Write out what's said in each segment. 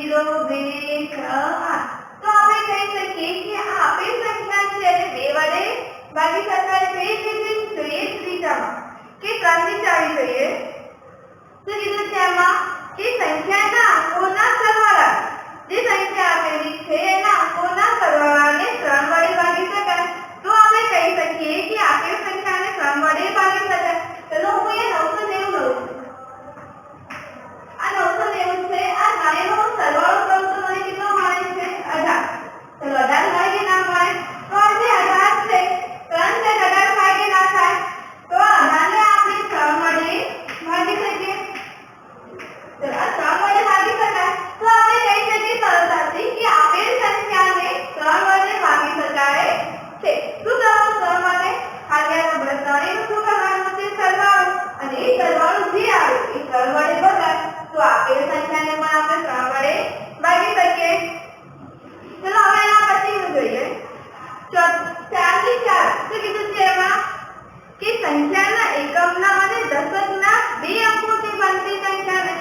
0 2 6 8 તો આપણે કહી શકીએ કે આ આપેલ સંખ્યા છે અને 2 વડે ભાગી શકાય છે એ જોઈએ ત્રીજામાં કે 3 ની ચાવી જોઈએ તો કીધું છે એમાં કે સંખ્યાના અંકોના સરવાળા જે સંખ્યા આપેલી છે એના અંકોના સરવાળાને 3 વડે ભાગી શકાય તો આપણે કહી શકીએ કે આપેલ સંખ્યાને 3 વડે ભાગી શકાય ચલો હું અહીંયા 990 લઉં છું આ 990 છે આ ત્રણેયનો સરવાળો કરું તો મને કેટલો મળે છે 18 ચલો 18 મળે કે ના મળે તો આ જે 18 છે 3 છે 18 થાય કે ના થાય તો આ 18 ને આપણે 3 વડે ભાગી શકીએ ચલો આ 3 વડે ભાગી શકાય તો આપણે કહી શકીએ સરળતાથી કે આપેલ સંખ્યાને 3 વડે ભાગી શકાય છે શું કરવાનું 3 માટે ખાલી આ નંબર 3 નું શું કરવાનું છે સરવાળો અને એ સરવાળો જે આવે એ 3 વડે બદલાય તો આપેલ સંખ્યાને પણ આપણે 3 વડે ભાગી શકીએ ચલો હવે એના પછીનું જોઈએ 4 ની 4 શું કીધું છે એમાં કે સંખ્યાના એકમના અને દશકના 2 અંકોથી બનતી સંખ્યાને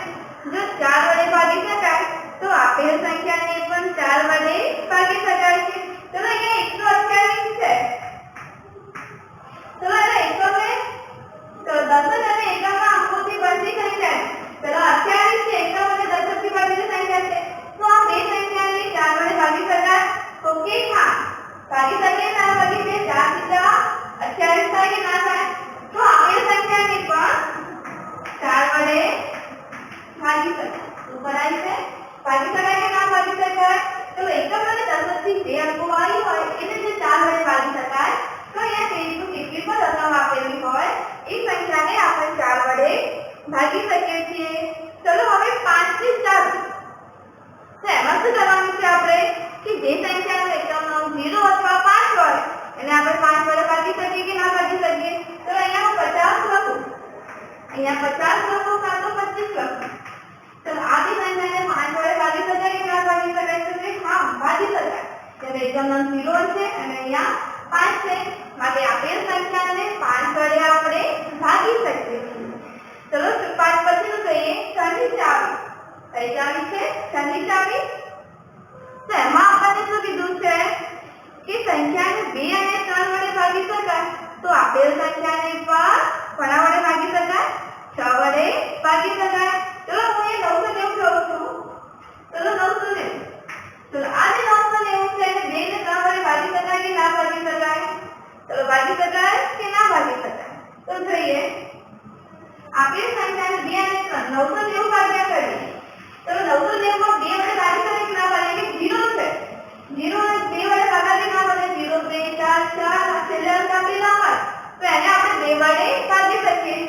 જો 4 વડે ભાગી શકાય તો આપેલ સંખ્યાને પણ 4 વડે ભાગી શકાય છે ચલો અહીંયા 128 છે ચલો એના એકમને તો દશક અને એકમના અંકોથી બનતી સંખ્યા ચલો 28 છે એકમ અને દશકથી બનેલી સંખ્યા છે તો આ બે સંખ્યાને 4 વડે ભાગી શકાય ઓકે હા ભાગી શકીએ ના ભાગી તે 4 × 28 થાય કે ના થાય તો આપેલ સંખ્યાને પણ 4 વડે ભાગી શકાય બરાબર છે ભાગી શકાય કે ના ભાગી શકાય તો એકમ અને દશકથી જે અંકો આવી હોય એને જે 4 વડે ભાગી શકાય તો અહીંયા પેજનું કેટલી પણ રકમ આપેલી હોય એ સંખ્યાને આપણે 4 વડે ભાગી શકીએ છીએ ચલો હવે 5 ની 4 તો એમાં શું કરવાનું છે આપણે કે જે સંખ્યાનો એકમનો 0 અથવા 5 હોય એને આપણે 5 વડે ભાગી શકીએ કે ના ભાગી શકીએ તો અહીંયા હું 50 લખું અહીંયા 50 લખું કાં તો 25 લખું ચલો આ જે સંખ્યાને 5 વડે ભાગી શકાય કે ના ભાગી શકાય તો કે હા ભાગી શકાય ત્યારે એકમનો 0 છે અને અહીંયા 5 છે માટે આપેલ સંખ્યાને 5 વડે આપણે ભાગી શકીએ છીએ ચલો 5 પછીનું જોઈએ 6 ની ચાવી કઈ ચાવી છે 6 ની ચાવી તો એમાં આપણને શું કીધું છે કે સંખ્યાને 2 અને 3 વડે ભાગી શકાય તો આપેલ સંખ્યાને પણ કોના વડે ભાગી શકાય 6 વડે ભાગી શકાય ચલો હું એ 990 લઉં છું ચલો 990 ચલો આ જે 990 છે એને 2 ને 3 વડે ભાગી શકાય કે ના ભાગી શકાય ચલો ભાગી શકાય કે ના ભાગી શકાય તો જોઈએ આપેલ સંખ્યાને 2 અને 3 990 ભાગ્યા કરીએ ચલો 990 માં 2 વડે ભાગી શકાય કે ના ભાગી કે 0 છે 0 ને 2 વડે ભાગાય કે ના ભાગે 0 2 4 4 છેલ્લે અંક આપેલા હોય તો એને આપણે 2 વડે ભાગી શકીએ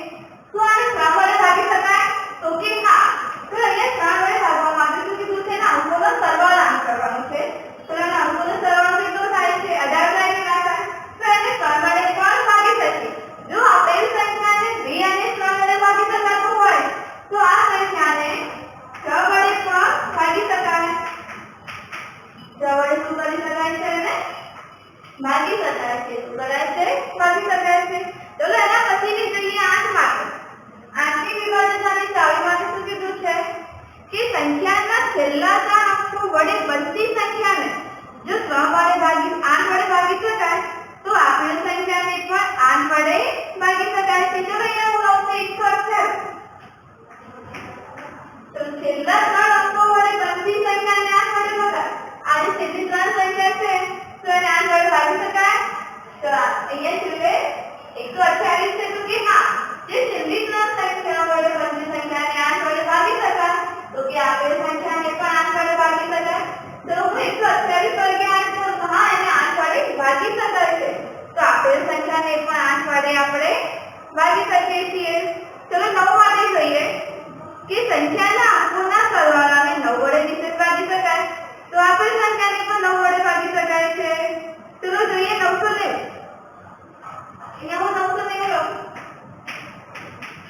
તો આને 3 વડે ભાગી શકાય તો કે હા તો અહીંયા 3 વડે ભાગવા માટે શું કીધું છે ને અંકોનો સરવાળો આમ કરવાનો છે તો એના અંકોનો સરવાળો કેટલો થાય છે 18 થાય કે ના થાય તો એને 3 વડે પણ ભાગી શકીએ જો આપેલ સંખ્યાને 2 અને 3 વડે ભાગી શકાતું હોય તો આ સંખ્યાને 6 વડે પણ ભાગી શકાય 6 વડે શું કરી શકાય છે એને ભાગી શકાય છે શું કરાય છે ભાગી શકાય છે ચલો એના પછીની જોઈએ 8 માટે 8 ની વિભાજનની ચાવી માટે શું કીધું છે કે સંખ્યાના છેલ્લા 4 અંકો વડે બનતી સંખ્યાને જો 3 વડે ભાગી 8 વડે ભાગી શકાય તો આપેલ સંખ્યાને પણ 8 વડે ભાગી શકાય છે ચલો અહીંયા હું લઉં છું 128 તો છેલ્લા 3 અંકો વડે બનતી સંખ્યાને 8 વડે ભગાય આ જે છેલ્લી 3 સંખ્યા છે તો એને 8 વડે ભાગી શકાય તો અહીંયા છેલ્લે 128 છે તો કે હા જે છેલ્લી 3 સંખ્યાઓ વડે બનતી સંખ્યાને 8 વડે ભાગી શકાય તો કે આપેલ સંખ્યાને પણ 8 વડે ભાગી શકાય તો હું 128 વર્ગ્યા 8 તો હા એને 8 વડે ભાગી શકાય છે તો આપેલ સંખ્યાને પણ 8 વડે આપણે ભાગી શકીએ છીએ ચલો 9 માટે જોઈએ કે સંખ્યાના અંકોના સરવાળાને 9 વડે નિશ્ચિત ભાગી શકાય તો આપેલ સંખ્યાને પણ 9 વડે ભાગી શકાય છે ચલો જોઈએ 990 અહીંયા હું 990 લઉં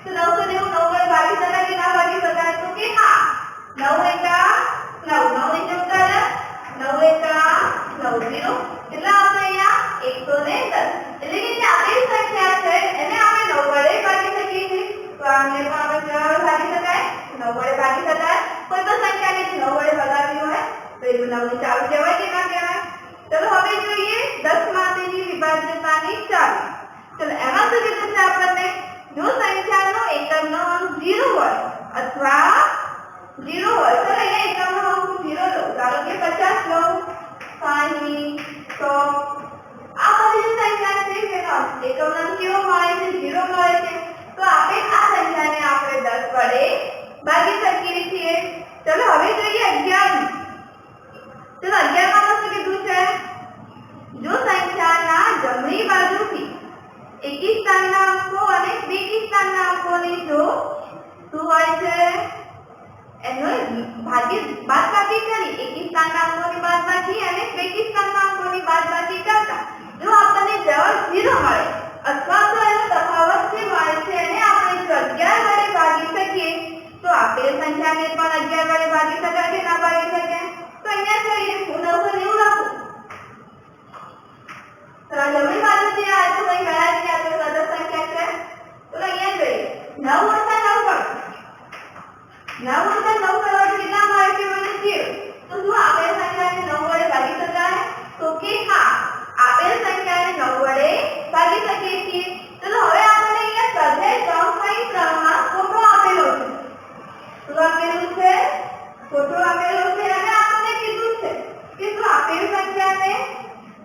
તો 990 9 વડે ભાગી શકાય કે ના ભાગી શકાય તો કે હા 9 એકા 9 9 એકા 9 એકા 9 0 કેટલા આવશે અહીંયા 110 એટલે કે જે આપેલ સંખ્યા છે એને આપણે 9 વડે ભાગી શકીએ છીએ તો આને પણ આપણે કેવા વડે ભાગી શકાય 9 વડે ભાગી શકાય કોઈ પણ સંખ્યાને 9 વડે પેલું 9 ની ચાવી કહેવાય કે ના કહેવાય? ચલો હવે જોઈએ 10 માંથી વિભાજ્યતાની ચાવી. ચલો એમાં શું કીધું છે આપણને? જો સંખ્યાનો એકમનો અંક 0 હોય અથવા 0 હોય, તો અહીંયા એકમનો અંક 0 લો, ધારો કે 50 લો, 60, 100, આ બધી સંખ્યા છે જેનો એકમનો અંક કેવો મળે છે? 0 મળે છે. તો આપણે આ સંખ્યાને આપણે 10 વડે ભાગી શકીએ છીએ. ચલો હવે જોઈએ 11. ચલો 11 માં શું કીધું છે? જો સંખ્યાના જમણી બાજુથી એકી સ્થાનના અંકો અને બેકી સ્થાનના અંકોની જો શું હોય છે? એનો બાદબાકી કરી એકી સ્થાનના અંકોની બાદબાકી અને બેકી સ્થાનના અંકોની બાદબાકી કરતા જો આપણને જવાબ 0 મળે અથવા તો એનો તફાવત જે મળે છે એને આપણે જો 11 વડે ભાગી શકીએ તો આપેલ સંખ્યાને પણ 11 વડે ભાગી શકાય કે ના ભાગી શકાય? તો અહીંયા જોઈએ હું 990 લખું. તો જમણી બાજુથી આ તો કોઈ ગયા છે, આ તો સદસ સંખ્યા છે. તો અહીંયા જોઈએ 9 ઓછા 9 કરો. 9 ઓછા 9 કરવાથી કેટલા મળે છે? મને 0. તો શું આપેલ સંખ્યાને 9 વડે ભાગી શકાય? તો કે હા, આપેલ સંખ્યાને 9 વડે ભાગી શકીએ છીએ. ચલો હવે આપણને અહીંયા સ્વાધ્યાય 3.3 માં ખોટો આપેલો છે. શું આપેલું છે? ખોટો આપેલો છે અને આપણને કીધું છે કે શું આપેલ સંખ્યાને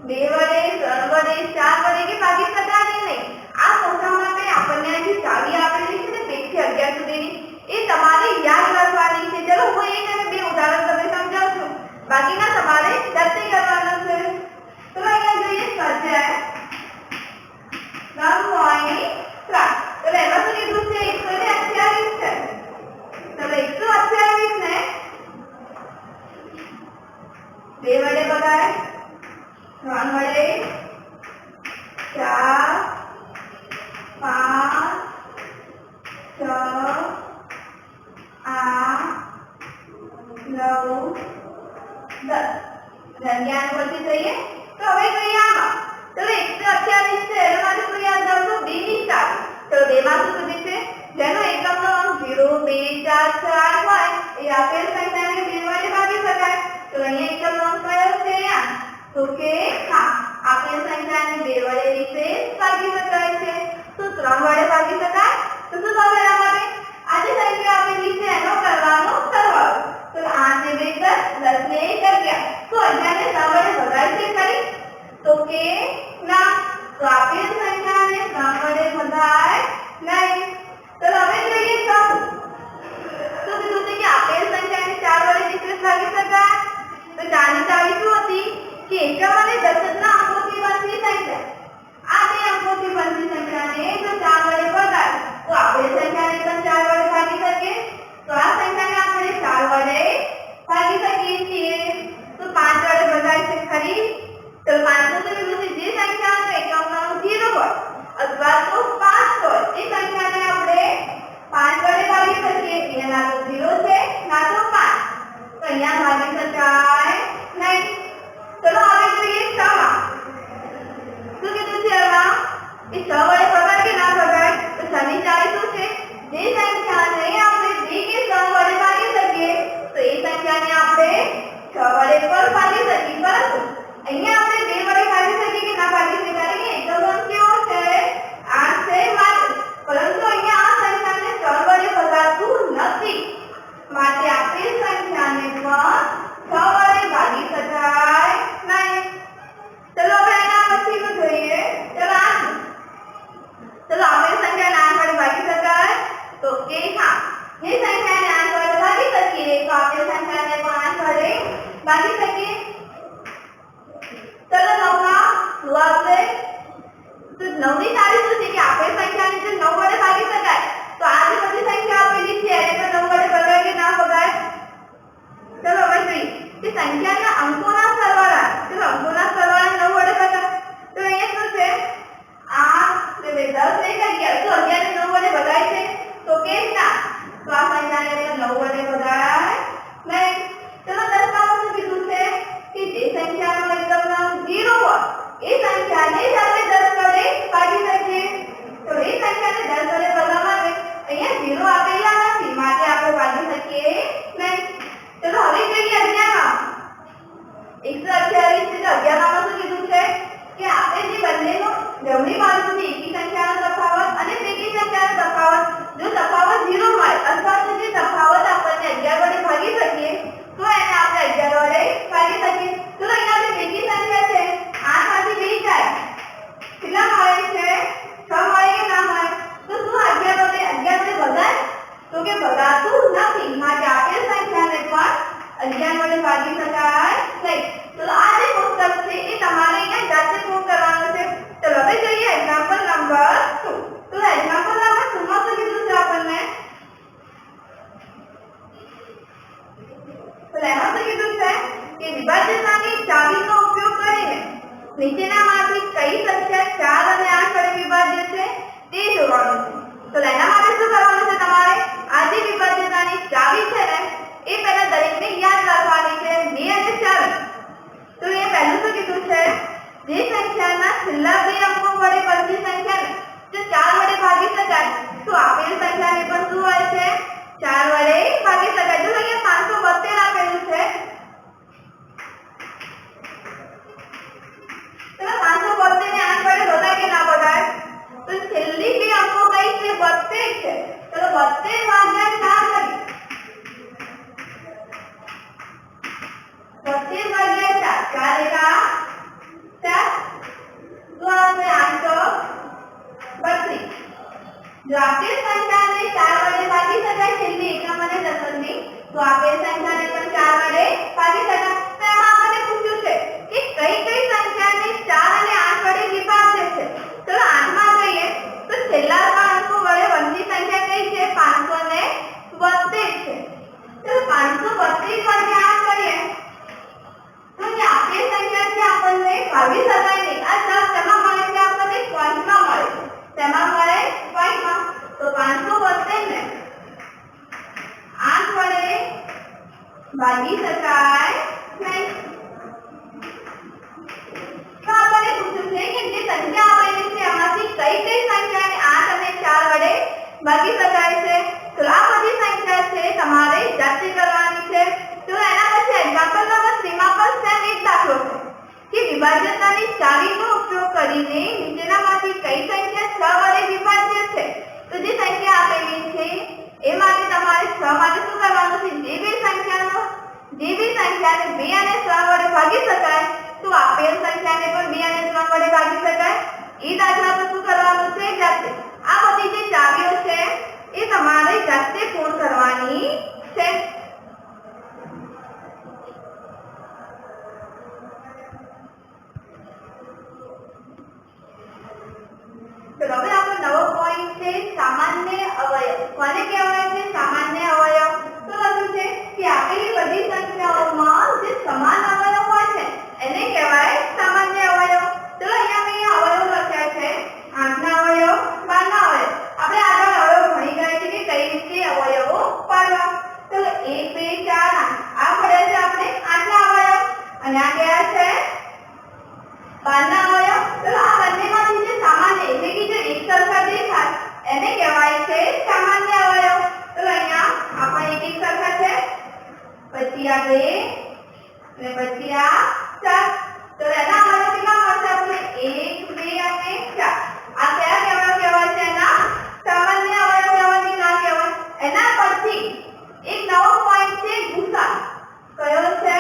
2 વડે, 3 વડે, 4 વડે કે ભાગી શકાય નહીં. આ શોધવા માટે આપણને અહીં ચાવી આપેલી છે ને 2 થી 11 સુધીની, એ તમારે યાદ રાખવાની છે. ચલો હું એક અને બે ઉદાહરણ તમને સમજાવું છું, બાકીના તમારે જાતે કરવાના છે. ચલો અહીંયા જોઈએ સ્વાધ્યાય 3.3. ચલો એમાં શું કીધું છે? 128 છે. ચલો 128 ને 2 વડે ભગાય, 3 વડે, 4, 5, 6, 8, 9, 10. ધ્યાન પરથી જોઈએ તો હવે જોઈએ આમાં. ચલો 128 છે એના માટે શું યાદ રાખો? 2 ની ચાવી. ચલો 2 માં શું કીધું છે? જેનો એકમનો અંક 0, 2, 4, 6, 8 હોય એ આપેલ સંખ્યાને 2 વડે ભાગી શકાય. તો અહીંયા એકમનો અંક કયો છે? 8. તો કે હા, આપેલ સંખ્યાને 2 વડે રીતે ભાગી શકાય છે. તો 3 વડે ભાગી શકાય. તો શું થશે એના માટે? આ જે સંખ્યા આપેલી છે એનો કરવાનો સરવાળો. તો 8 ને 2 10, 10 ને 1 11. તો 11 ને 3 વડે ભગાય છે ખરી? તો કે ના. તો આપેલ સંખ્યાને 3 વડે ભગાય નહીં. તો હવે જોઈએ ચોથું. તો કીધું છે કે આપેલ સંખ્યાને 4 વડે રીતે ભાગી શકાય. તો 4 ની ચાવી શું હતી? કે એકમ અને દશકના અંકોથી બનતી સંખ્યા. આ બે અંકોથી બનતી સંખ્યાને જો 4 વડે ભગાય તો આપેલ સંખ્યાને પણ 4 વડે ભાગી શકીએ. તો આ સંખ્યાને આપણે 4 વડે ભાગી શકીએ છીએ. તો 5 વડે ભગાય છે ખરી? તો 5 નું તો કીધું છે જે સંખ્યાનો એકમનો અંક 0 હોય અથવા તો 5 હોય એ સંખ્યાને આપણે 5 વડે ભાગી શકીએ. અહીંયા ના તો 0 છે ના તો 5. તો અહીંયા ભાગી શકાય નહીં. ચલો હવે જોઈએ 6 માં. શું કીધું છે એમાં? એ 6 વડે ભગાય કે ના ભગાય? તો 6 ની ચાવી શું છે? જે સંખ્યાને આપણે 2 કે 3 વડે ભાગી શકીએ તો એ સંખ્યાને આપણે 6 વડે પણ ભાગી શકીએ. પરંતુ અહીંયા આપણે 2 વડે ભાગી શકીએ કે ના ભાગી શકીએ? કારણ કે એકમનો અંક કેવો છે? 8 છે માત્ર. પરંતુ અહીંયા આ સંખ્યાને 3 વડે ભગાતું નથી. માટે આપેલ સંખ્યાને પણ 6 વડે ભાગી શકાય નહીં. ચલો હવે એના પછીનું જોઈએ. ચલો 8. ચલો આપેલ સંખ્યાને 8 વડે ભાગી શકાય? તો કે હા, જે સંખ્યાને 8 વડે ભાગી શકીએ તો આપેલ સંખ્યાને પણ 8 વડે ભાગી શકીએ. ચલો 9 માં શું આવશે? તો 9 ની ચાવી શું છે? કે આપેલ સંખ્યાને જો 9 વડે ભાગી શકાય તો આ જે બધી સંખ્યા આપેલી છે એને પણ 9 વડે ભગાય કે ના ભગાય? ચલો હવે જોઈએ કે સંખ્યાના અંકોના સરવાળા. ચલો અંકોના સરવાળા 9 વડે ભગાય. તો અહીંયા શું છે? 8 ને 2 10 ને 11. તો 11 ને 9 વડે ભગાય છે? તો કેમ ના? તો આ સંખ્યાને પણ 9 વડે ભગાય નહીં. ચલો 10 માં શું કીધું છે? કે જે સંખ્યાનો એકમનો અંક 0 હોય એ સંખ્યાને જ આપણે 10 વડે ભાગી શકીએ. તો એ સંખ્યાને 10 વડે ભગાવવા માટે અહીંયા 0 આપેલા નથી, માટે આપણે ભાગી શકીએ નહીં. ચલો હવે જોઈએ 11 માં. 11 માં શું કીધું છે કે આપણે જે બંનેનો જમણી બાજુની એકી સંખ્યાનો તફાવત અને ત્રીજી સંખ્યાનો તફાવત જો તફાવત 0 મળે અથવા તો જે તફાવત આપણને 11 વડે ભાગી શકીએ તો એને આપણે 11 વડે ભાગી શકીએ. તો અહીંયા આપણે ત્રીજી સંખ્યા છે 8 માંથી 2 જાય કેટલા મળે છે 6 મળે કે ના મળે. તો શું 11 વડે ભગાય તો કે ભગાતું નથી. માટે આપેલ સંખ્યાને પણ 11 વડે ભાગી શકાય નહીં. તો આ જે પુસ્તક છે એ તમારે અહીંયા જાતે પૂર્ણ કરવાનું છે. ચલો હવે જોઈએ એક્ઝામ્પલ નંબર 2. તો એક્ઝામ્પલ નંબર 2 માં શું કીધું છે આપણને તો એમાં શું કીધું છે કે વિભાજ્યતાની ચાવીનો ઉપયોગ કરીને નીચેનામાંથી કઈ સંખ્યા 4 અને 8 વડે વિભાજ્ય છે તે જોવાનું છે. તો એના માટે શું કરવાનું છે તમારે આ જે વિભાજ્યતાની ચાવી છે ને એ પહેલા દરેકને યાદ રાખવાની છે 2 અને 4. તો એ પહેલું શું કીધું છે જે સંખ્યાના છેલ્લા 2 અંકો વડે બનતી સંખ્યાને જો 4 વડે ભાગી શકાય તો આપેલ સંખ્યાને પણ શું હોય છે 4 વડે ભાગી શકાય. જો અહીંયા 572 આપેલું છે તો 572 ને 8 વડે ભગાય કે ના ભગાય. તો છેલ્લી 2 અંકો કઈ છે 72 છે. ચલો 72 ભાગ્યા 4 કરી 72 ભાગ્યા 4 4 એકા 4 તો આવશે 832. જો આપેલ સંખ્યાને 4 વડે ભાગી શકાય છેલ્લી એકમ અને દશમની તો આપેલ સંખ્યાને પણ 4 વડે ભાગી શકાય. તો એમાં આપણને પૂછ્યું છે કે કઈ કઈ સંખ્યાને 4 અને 8 વડે વિભાજ્ય છે. ચલો 8 માં જોઈએ તો છેલ્લા 3 અંકો વડે બનતી સંખ્યા કઈ છે 572 છે. ચલો 532 ભાગ્યા 8 કરીએ તો જે આપેલ સંખ્યા છે આપણને ભાગી શકાય નહીં. આ જવાબ તેમાં મળે છે આપણને પોઈન્ટમાં મળે છે. તેમાં મળે પોઈન્ટમાં. તો 572 ને 8 વડે ભાગી શકાય નહીં. તો આપણને પૂછ્યું છે કે જે સંખ્યા આપેલી છે એમાંથી કઈ કઈ સંખ્યાને 8 અને 4 વડે ભાગી શકાય છે. તો આ બધી સંખ્યા છે તમારે જાતે કરવાની છે. તો એના પછી એક્ઝામ્પલ નંબર 3 માં પણ સેમ એક દાખલો છે કે વિભાજ્યતાની ચાવીનો ઉપયોગ કરીને નીચેનામાંથી કઈ સંખ્યા 6 વડે વિભાજ્ય છે. તો જે સંખ્યા આપેલી છે એ માટે તમારે 6 માટે શું કરવાનું છે જે બે સંખ્યાને 2 અને 3 વડે ભાગી શકાય તો આપેલ સંખ્યાને પણ 2 અને 3 વડે ભાગી શકાય. એ દાખલા પર શું કરવાનું છે જાતે. આ બધી જે ચાવીઓ છે એ તમારે જાતે પૂર્ણ કરવાની છે. ચલો હવે આપણો નવો પોઈન્ટ છે સામાન્ય અવયવ. કોને કહેવાય છે સામાન્ય અવયવ. તો લખ્યું છે કે આપેલી બધી સંખ્યાઓમાં જે સમાન અવયવ હોય છે એને કહેવાય સામાન્ય અવયવ. ચલો અહીંયા અવયવ લખ્યા છે 8 ના અવયવ 12 ના અવયવ. આપણે આગળ અવયવ ભણી ગયા છે કે કઈ રીતે અવયવો પાડવા. ચલો 1 2 4 8 આ પડ્યા છે આપણે 8 ના અવયવ અને આ કયા છે 12 ના અવયવ. ચલો આ બંનેમાંથી જે સામાન્ય એટલે કે જે એક સરખા દેખાય એને કહેવાય છે સામાન્ય અવયવ. ચલો અહીંયા આપણે એક સરખા છે પછી આ 2 અને પછી આ 4. તો એના અવયવ કેટલા મળશે આપણે 1 2 અને 4. આ કયા અવયવ કહેવાય છે એના સામાન્ય અવયવ કહેવાય કે ના કહેવાય. એના પછી એક નવો પોઈન્ટ છે ગુસા. કયો છે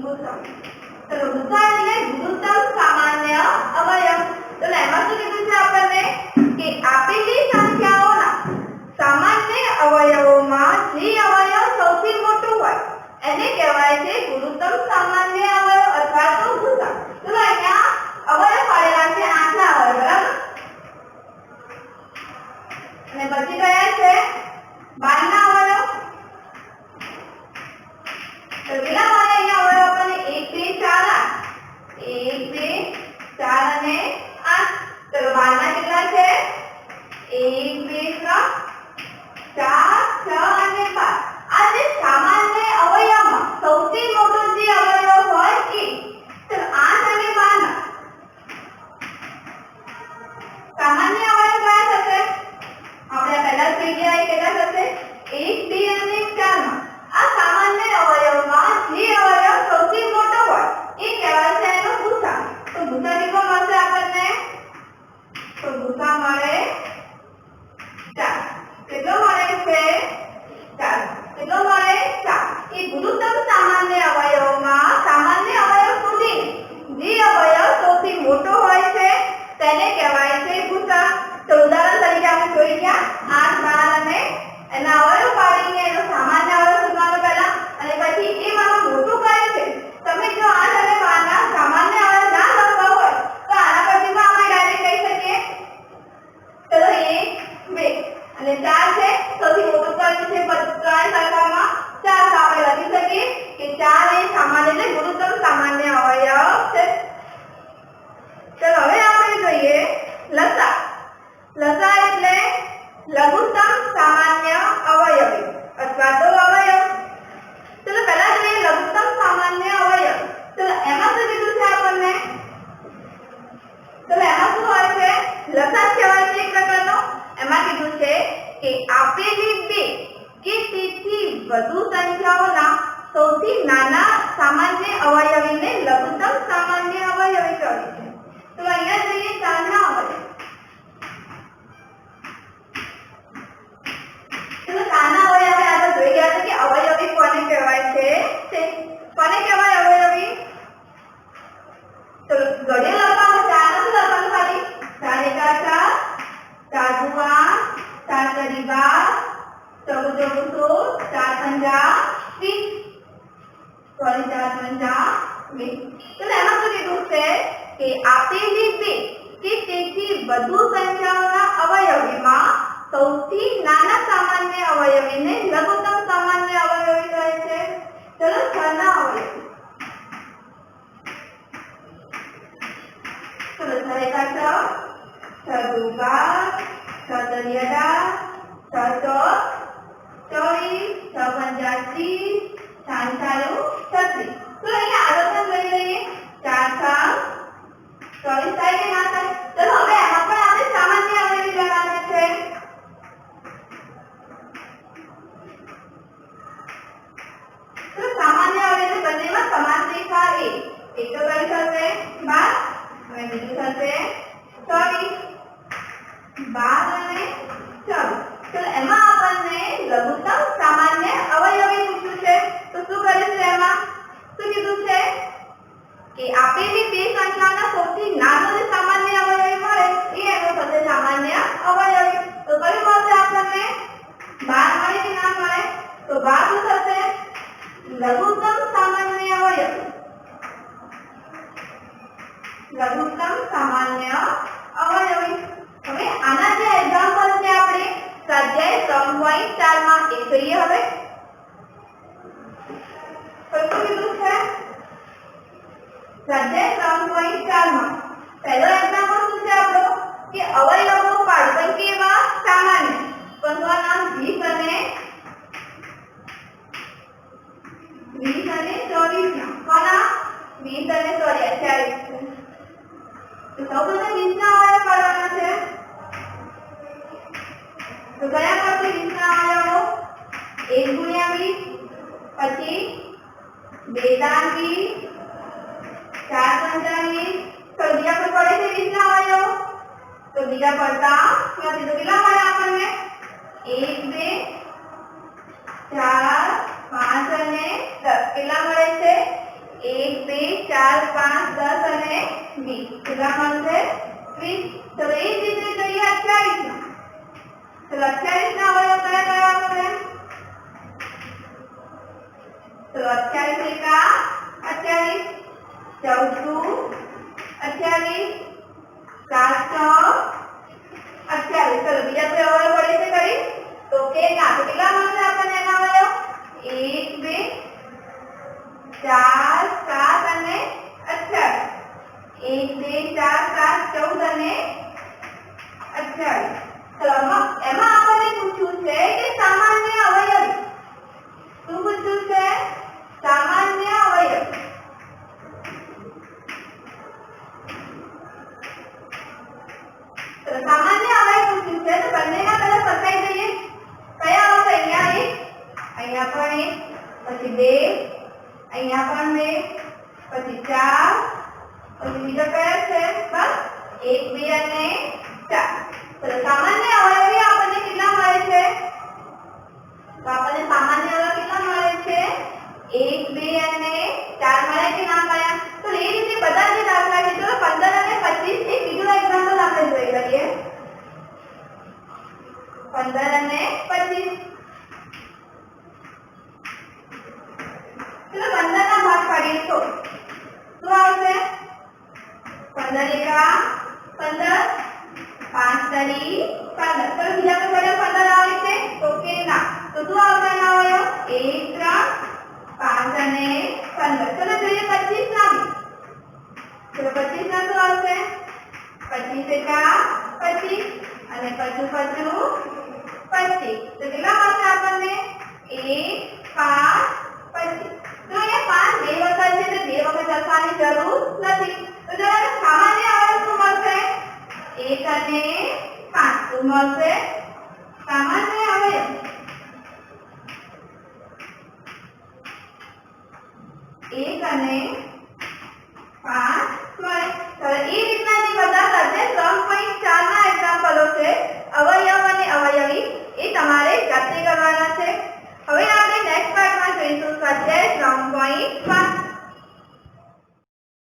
ગુસા. ચલો ગુસા એટલે ગુરુત્તમ સામાન્ય અવયવ. તો એમાં શું કીધું છે આપણને કે આપેલી સંખ્યાઓના સામાન્ય અવયવોમાં જે અવયવ સૌથી મોટું હોય એને કહેવાય છે ગુરુત્તમ સામાન્ય અવયવ અથવા તો ગુસા. તો અહીંયા અવયવ પાડેલા છે 8 ના અવયવ બરાબર અને પછી કયા છે 12 ના અવયવ. તો કેટલા મળે અહીંયા અવયવ આપણને 1 2 4 8 1 2 4 અને 8. ચલો 12 ના કેટલા છે 1 2 3 4 6 અને 5. આ જે સામાન્ય અવયવમાં સૌથી મોટો જે અવયવ હોય એ. ચલો 8 અને 12 સામાન્ય અવયવ કયા થશે આપણે પહેલા જ કહી ગયા કેટલા થશે 1 2 અને 4 માં. આ સામાન્ય અવયવમાં જે લઘુત્તમ સામાન્ય અવયવમાં સામાન્ય અવયવ સુધી જે અવયવ સૌથી મોટો હોય છે તેને કહેવાય છે ભૂસા. તો ઉદાહરણ તરીકે આપણે જોઈ ગયા 8, 12 અને એના અવયવ પાડીને એનો સામાન્ય અવયવ શોધવાનો પહેલા અને પછી એ મારું મોટું કરે છે. તમે જો 8 અને 12 ના સામાન્ય અવયવ ના લખવા હોય તો આના પરથી આપણે ડાયરેક્ટ કહી શકીએ ચલો 1, 2 અને 4 છે સૌથી મોટું કર્યું છે 3 સરખામાં 4 તો આપણે લખી શકીએ કે 4 એ સામાન્ય એટલે ગુરુત્તમ સામાન્ય અવયવ છે. ચલો હવે આપણે જોઈએ લસા. લસા એટલે લઘુત્તમ સામાન્ય અવયવી અથવા તો અવયવ. ચલો પહેલા જોઈએ લઘુત્તમ સામાન્ય અવયવ. ચલો એમાં શું કીધું છે આપણને? ચલો એમાં શું હોય છે? લસા કહેવાય છે એક પ્રકારનો. એમાં કીધું છે કે આપેલી બે કે તેથી વધુ સંખ્યાઓના સૌથી નાના સામાન્ય અવયવીને લઘુત્તમ સામાન્ય અવયવી કહે છે. તો અહીંયા જોઈએ 4 ના અવયવ. ચલો 4 ના અવયવ આપણે આગળ જોઈ ગયા છે કે અવયવી કોને કહેવાય છે તે કોને કહેવાય અવયવી? તો ઘડિયો લખવાનું 4 નથી લખવાનું ખાલી 4 એકા 4, 4 દુ 8, 4 તરી 12, 4 ચોકુ 16, 4 પંજા 20. સોરી 4 પંજા 20. તો એમાં શું કીધું છે કે આપેલી બે કે તેથી વધુ સંખ્યાઓના અવયવીમાં સૌથી નાના સામાન્ય અવયવીને લઘુત્તમ સામાન્ય અવયવી કહે છે. ચલો 6 ના અવયવી. ચલો 6 એકા 6, 6 દુ 12, 6 તરી 18, 6 ચોક 24, 6 પંજા 30, 6 ચાલુ 36. તો અહીંયા આગળ પણ લઈ લઈએ 4 24 થાય કે ના થાય? ચલો હવે એમાં પણ આપણે સામાન્ય અવયવી લેવાના છે. તો સામાન્ય અવયવી બંનેમાં સમાન રેખા એક તો કઈ થશે 12 અને બીજું થશે 24. 12 અને 24. ચલો એમાં આપણને લઘુત્તમ સામાન્ય અવયવી પૂછ્યું છે. તો શું કર્યું છે એમાં? શું કીધું છે કે આપેલી બે સંખ્યાના સૌથી નાનો જે સામાન્ય અવયવી મળે એ એનો થશે સામાન્ય અવયવી. તો કયું મળશે આપણને? 12 મળે કે ના મળે? તો 12 શું થશે? લઘુત્તમ સામાન્ય અવયવી. લઘુત્તમ સામાન્ય અવયવી. હવે આના જે એક્ઝામ્પલ છે આપણે સ્વાધ્યાય 3.4 માં એ જોઈએ. હવે શું કીધું છે? સ્વાધ્યાય 3.4 માં પહેલો એક્ઝામ્પલ શું છે આપણો કે અવયવો પાડવા કેવા સામાન્ય પંદરના 20 અને 24 ના કોના 20 અને 24. તો સૌપ્રથમ 20 ના અવયવ પાડવાના છે. તો કયા પરથી 20 ના અવયવો? 1 ગુણ્યા 20, પછી 2 દાન 20, 4 પંજા 20. તો બીજા પર પડે છે 20 ના અવયવો. તો બીજા પડતા નથી. તો કેટલા મળે આપણને? 1, 2, 4, 5 અને 10. કેટલા મળે છે? 1, 2, 4, 5, 10 અને 20. કેટલા મળશે? 20. તો એ જ રીતે જોઈએ 28 ના. તો 28 ના અવયવ કયા કયા આવશે? તો 28 એકા 28, 14 દુ 28, 7 ચોક 28. ચલો બીજા કોઈ અવયવ પડે છે કરી? તો કે ના. તો કેટલા મળશે આપણને એના અવયવ? 1, 2, 4, 7 અને 28. 1, 2, 4, 7, 14 અને 28. ચલો એમાં આપણને પૂછ્યું છે કે સામાન્ય અવયવી. શું પૂછ્યું છે? સામાન્ય અવયવી. સામાન્ય અવયવ પૂછ્યું છે. તો બંનેના પહેલા સરખાઈ દઈએ. કયા આવશે? અહીંયા 1, અહીંયા પણ 1, પછી 2, અહીંયા પણ 2, પછી 4, પછી બીજો કયા છે? બસ 1, 2 અને 4. તો સામાન્ય અવયવી આપણને કેટલા મળે છે? તો આપણને સામાન્ય અવયવ કેટલા મળે છે? 1, 1 2 અને 4 મળ્યા કે ના મળ્યા? તો એ રીતે બધા જે દાખલા છે તો 15 અને 25 એક બીજું એક્ઝામ્પલ આપણે જોઈ લઈએ. 15 અને 25 ચલો 15 ના ભાગ પાડીએ તો શું આવશે? 15 એકા 15, 5 તરી 15. ચલો બીજા કોઈ બધા 15 આવે છે તો કે ના, તો શું આવશે ના હોય? 1 3 5 અને 15. ચલો જોઈએ 25 ના બી. ચલો 25 ના શું આવશે? 25 એકા 25 અને 25 25. તો કેટલા આવશે આપણને? 1 5 25. તો એ 5 બે વખત છે તો બે વખત લખવાની જરૂર નથી. તો જો સામાન્ય આવે શું મળશે? 1 અને 5. શું મળશે? સામાન્ય આવે 1 અને 5 મળે. તો એ